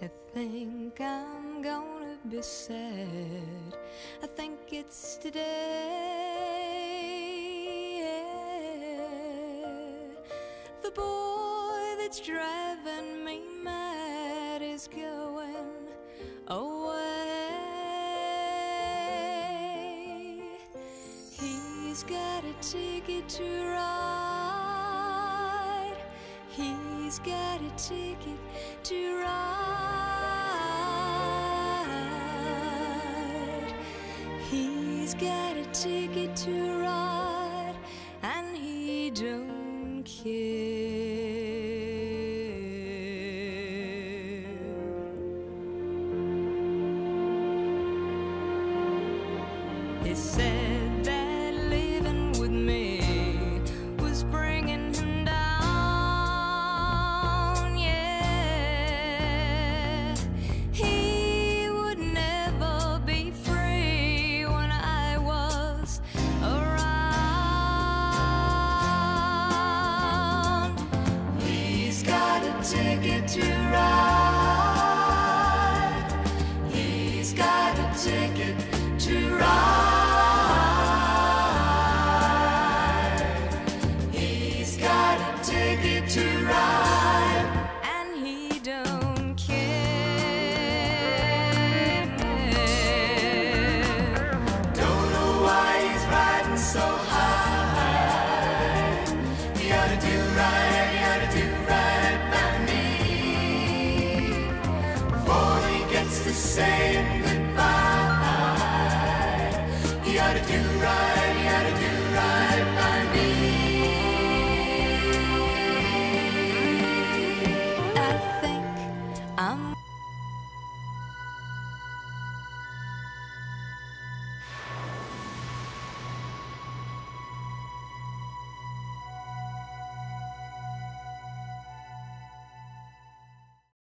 I think I'm gonna be sad. I think it's today. Yeah. The boy that's driving me mad is going away. He's got a ticket to ride. He's got a ticket to ride. He's got a ticket to ride, and he don't care. He said that living with me was bringing him down, yeah. He would never be free when I was around. He's got a ticket to ride. He's got a ticket to ride. Ticket to ride, and he don't care. Don't know why he's riding so high. He ought to do